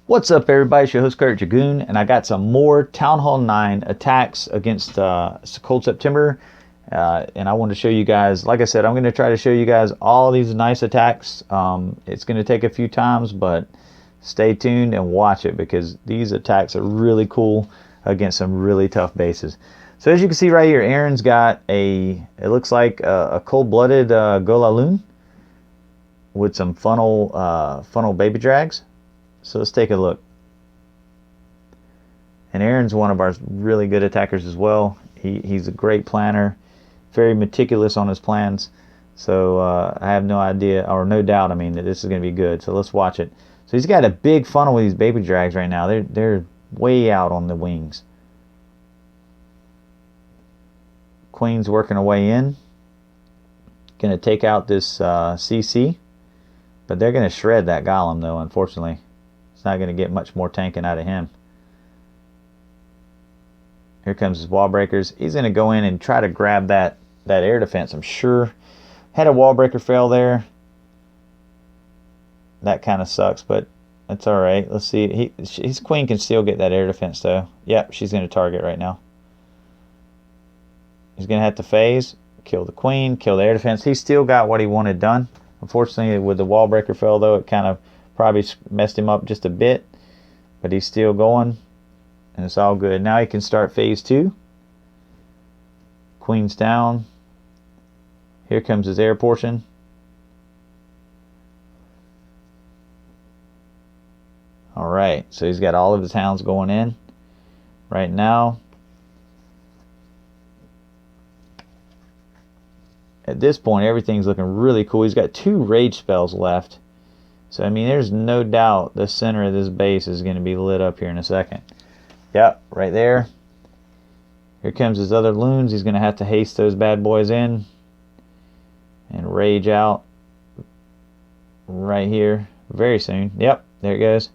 What's up, everybody? It's your host, Cleric, and I got some more Town Hall 9 attacks against Cold September. And I want to show you guys, like I said, I'm going to try to show you guys all these nice attacks. It's going to take a few times, but stay tuned and watch it because these attacks are really cool against some really tough bases. So as you can see right here, Aaron's got it looks like a cold-blooded Golaloon with some funnel baby drags. So let's take a look. And Aaron's one of our really good attackers as well. He's a great planner, very meticulous on his plans. So I have no idea, or no doubt, I mean, that this is going to be good. So let's watch it. So he's got a big funnel with these baby drags right now. They're way out on the wings. Queen's working her way in. Going to take out this CC. But they're going to shred that Golem, though, unfortunately. Not going to get much more tanking out of him. Here comes his wall breakers. He's going to go in and try to grab that air defense, I'm sure. Had a wall breaker fail there. That kind of sucks, but that's all right. Let's see. His queen can still get that air defense, though. Yep, she's going to target right now. He's going to have to phase, kill the queen, kill the air defense. He's still got what he wanted done. Unfortunately, with the wall breaker fail, though, it kind of probably messed him up just a bit, but he's still going, and it's all good. Now he can start phase 2. Queen's down. Here comes his air portion. All right, so he's got all of his hounds going in right now. At this point, everything's looking really cool. He's got 2 rage spells left. So, I mean, there's no doubt the center of this base is going to be lit up here in a second. Yep, right there. Here comes his other loons. He's going to have to haste those bad boys in and rage out right here very soon. Yep, there it goes.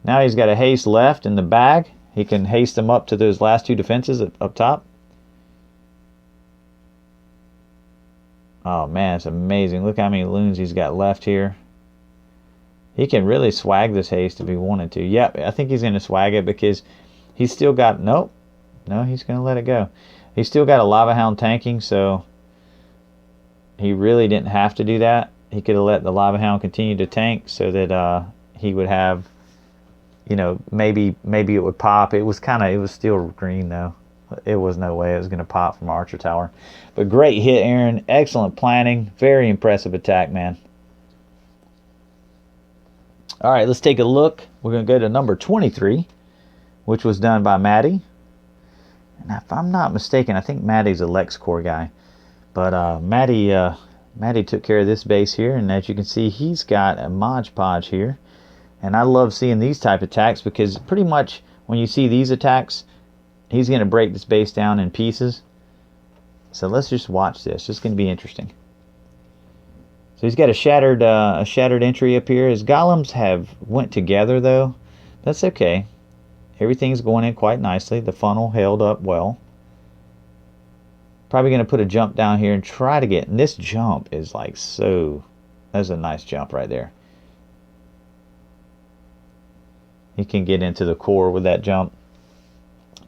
Now he's got a haste left in the bag. He can haste them up to those last 2 defenses up top. Oh man, it's amazing. Look how many loons he's got left here. He can really swag this haste if he wanted to. Yep, I think he's going to swag it because he's still got... Nope. No, he's going to let it go. He's still got a Lava Hound tanking, so he really didn't have to do that. He could have let the Lava Hound continue to tank so that he would have, you know, maybe it would pop. It was still green though. It was no way it was going to pop from Archer Tower. But great hit, Aaron. Excellent planning. Very impressive attack, man. All right, let's take a look. We're going to go to number 23, which was done by Maddie. And if I'm not mistaken, I think Maddie's a LexCorp guy. But Maddie took care of this base here. And as you can see, he's got a Mod Podge here. And I love seeing these type of attacks because pretty much when you see these attacks, he's going to break this base down in pieces. So let's just watch this. It's going to be interesting. So he's got a shattered entry up here. His golems have went together though. That's okay. Everything's going in quite nicely. The funnel held up well. Probably going to put a jump down here and try to get... And this jump is like so... That's a nice jump right there. He can get into the core with that jump.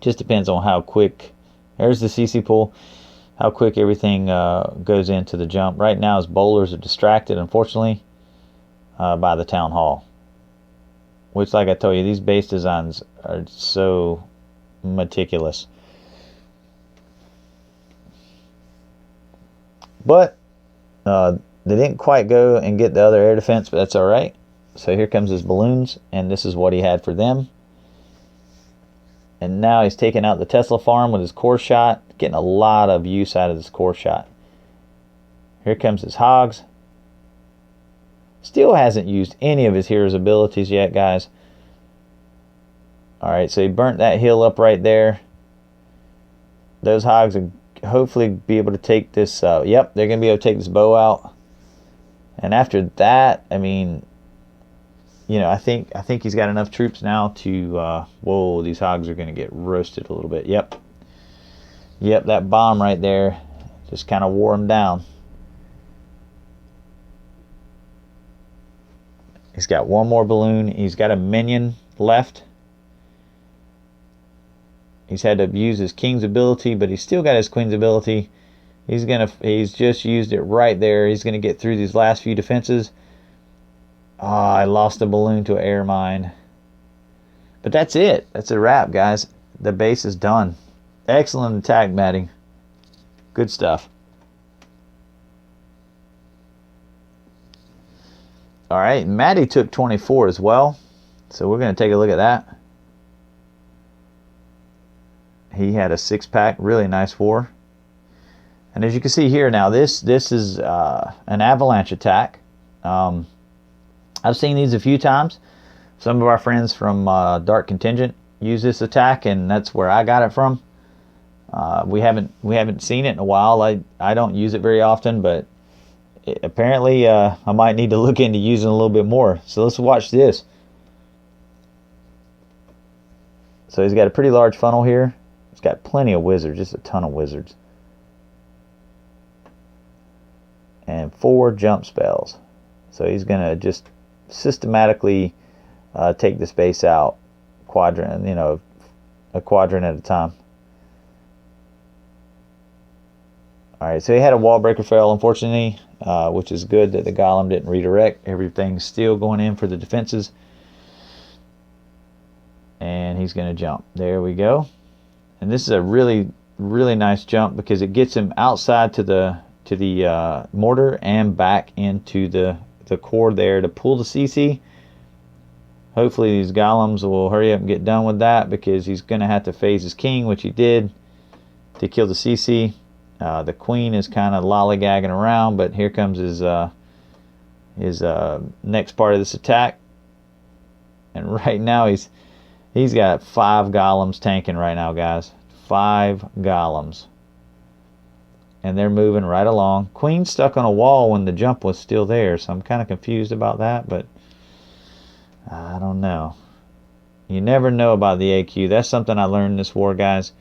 Just depends on how quick. There's the CC pull. How quick everything goes into the jump. Right now his bowlers are distracted, unfortunately, by the Town Hall. Which, like I told you, these base designs are so meticulous. But they didn't quite go and get the other air defense, but that's alright. So here comes his balloons, and this is what he had for them. And now he's taking out the Tesla farm with his core shot. Getting a lot of use out of this core shot. Here comes his hogs. Still hasn't used any of his hero's abilities yet, guys. Alright, so he burnt that hill up right there. Those hogs will hopefully be able to take this... yep, they're going to be able to take this bow out. And after that, I mean... You know, I think he's got enough troops now to... whoa, these hogs are going to get roasted a little bit. Yep. Yep, that bomb right there just kind of wore him down. He's got one more balloon. He's got a minion left. He's had to use his king's ability, but he's still got his queen's ability. He's just used it right there. He's gonna get through these last few defenses. Ah, I lost a balloon to an air mine. But that's it. That's a wrap, guys. The base is done. Excellent attack, Maddie. Good stuff. All right, Maddie took 24 as well. So we're going to take a look at that. He had a 6-pack, really nice war. And as you can see here now, this is an avalanche attack. I've seen these a few times. Some of our friends from Dark Contingent use this attack, and that's where I got it from. We haven't seen it in a while. I don't use it very often, but apparently I might need to look into using a little bit more. So let's watch this. So he's got a pretty large funnel here. He's got plenty of wizards, just a ton of wizards. And 4 jump spells. So he's going to just systematically take this base out quadrant, a quadrant at a time. Alright, so he had a wall breaker fail, unfortunately, which is good that the golem didn't redirect. Everything's still going in for the defenses. And he's going to jump. There we go. And this is a really, really nice jump because it gets him outside to the mortar and back into the core there to pull the CC. Hopefully these golems will hurry up and get done with that because he's going to have to phase his king, which he did, to kill the CC. The queen is kind of lollygagging around, but here comes his next part of this attack. And right now he's got 5 golems tanking right now, guys. 5 golems. And they're moving right along. Queen's stuck on a wall when the jump was still there, so I'm kind of confused about that, but I don't know. You never know about the AQ. That's something I learned in this war, guys.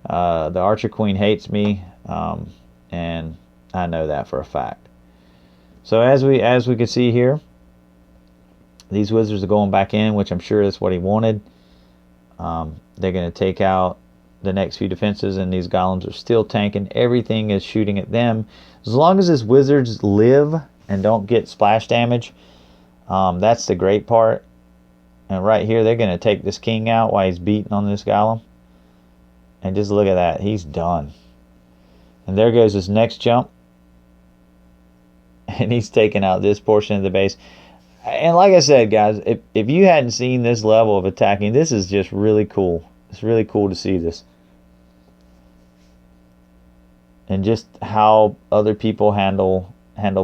The Archer Queen hates me, and I know that for a fact. So as we can see here, these wizards are going back in, which I'm sure is what he wanted. They're going to take out the next few defenses, and these golems are still tanking. Everything is shooting at them. As long as his wizards live and don't get splash damage, that's the great part. And right here, they're going to take this king out while he's beating on this golem. And just look at that. He's done. And there goes his next jump. And he's taking out this portion of the base. And like I said, guys, if you hadn't seen this level of attacking, this is just really cool. It's really cool to see this. And just how other people handle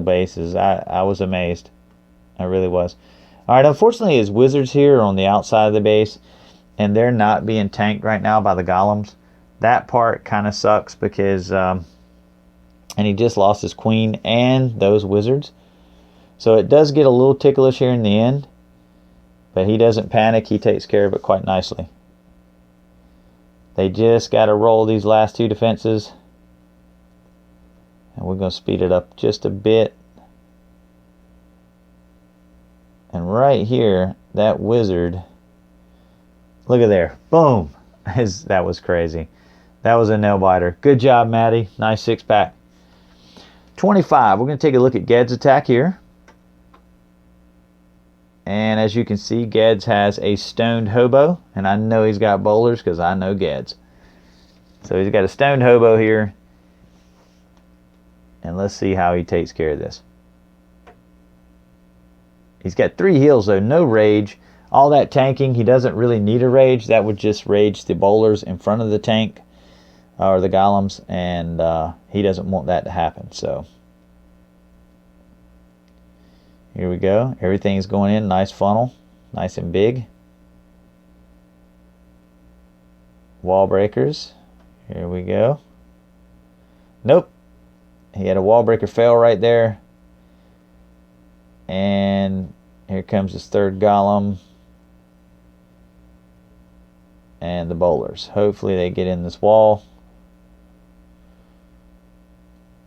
bases. I was amazed. I really was. Alright, unfortunately his wizards here are on the outside of the base, and they're not being tanked right now by the golems. That part kind of sucks because and he just lost his queen and those wizards. So it does get a little ticklish here in the end, but he doesn't panic. He takes care of it quite nicely. They just got to roll these last 2 defenses. And we're going to speed it up just a bit. And right here, that wizard, look at there. Boom. That was crazy. That was a nail biter. Good job, Maddie. Nice 6-pack. 25. We're going to take a look at Ged's attack here. And as you can see, Ged's has a stoned hobo. And I know he's got bowlers because I know Ged's. So he's got a stoned hobo here. And let's see how he takes care of this. He's got 3 heals though, no rage. All that tanking, he doesn't really need a rage. That would just rage the bowlers in front of the tank, or the golems, and he doesn't want that to happen. So here we go. Everything's going in, nice funnel, nice and big. Wall breakers. Here we go. Nope. He had a wall breaker fail right there. And here comes his 3rd golem. And the bowlers. Hopefully they get in this wall.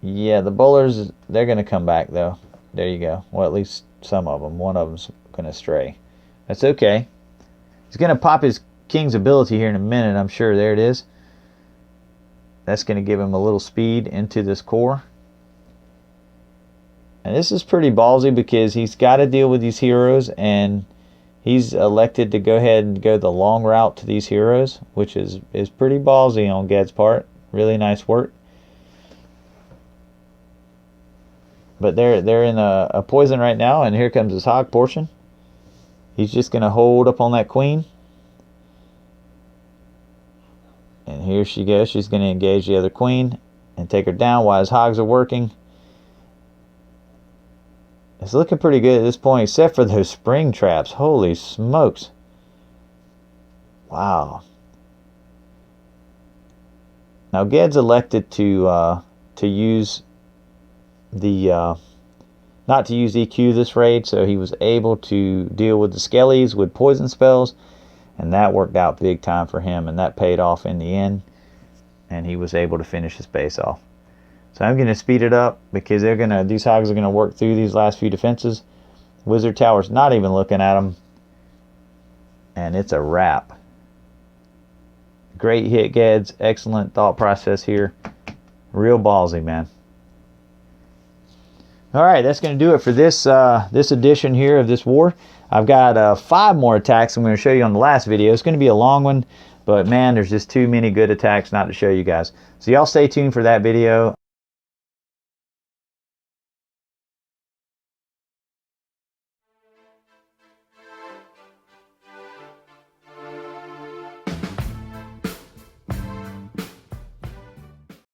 Yeah, the bowlers, they're going to come back though. There you go. Well, at least some of them. One of them's going to stray. That's okay. He's going to pop his king's ability here in a minute, I'm sure. There it is. That's going to give him a little speed into this core. And this is pretty ballsy because he's got to deal with these heroes, and he's elected to go ahead and go the long route to these heroes, which is pretty ballsy on Ged's part. Really nice work. But they're in a poison right now, and here comes his hog portion. He's just going to hold up on that queen. And here she goes. She's going to engage the other queen and take her down while his hogs are working. It's looking pretty good at this point, except for those spring traps. Holy smokes. Wow. Now Ged's elected to use the not to use EQ this raid, so he was able to deal with the skellies with poison spells, and that worked out big time for him, and that paid off in the end, and he was able to finish his base off. So I'm going to speed it up because these hogs are going to work through these last few defenses. Wizard Tower's not even looking at them, and it's a wrap. Great hit, Ged's. Excellent thought process here. Real ballsy, man. All right, that's going to do it for this this edition here of this war. I've got 5 more attacks I'm going to show you on the last video. It's going to be a long one, but man, there's just too many good attacks not to show you guys. So y'all stay tuned for that video.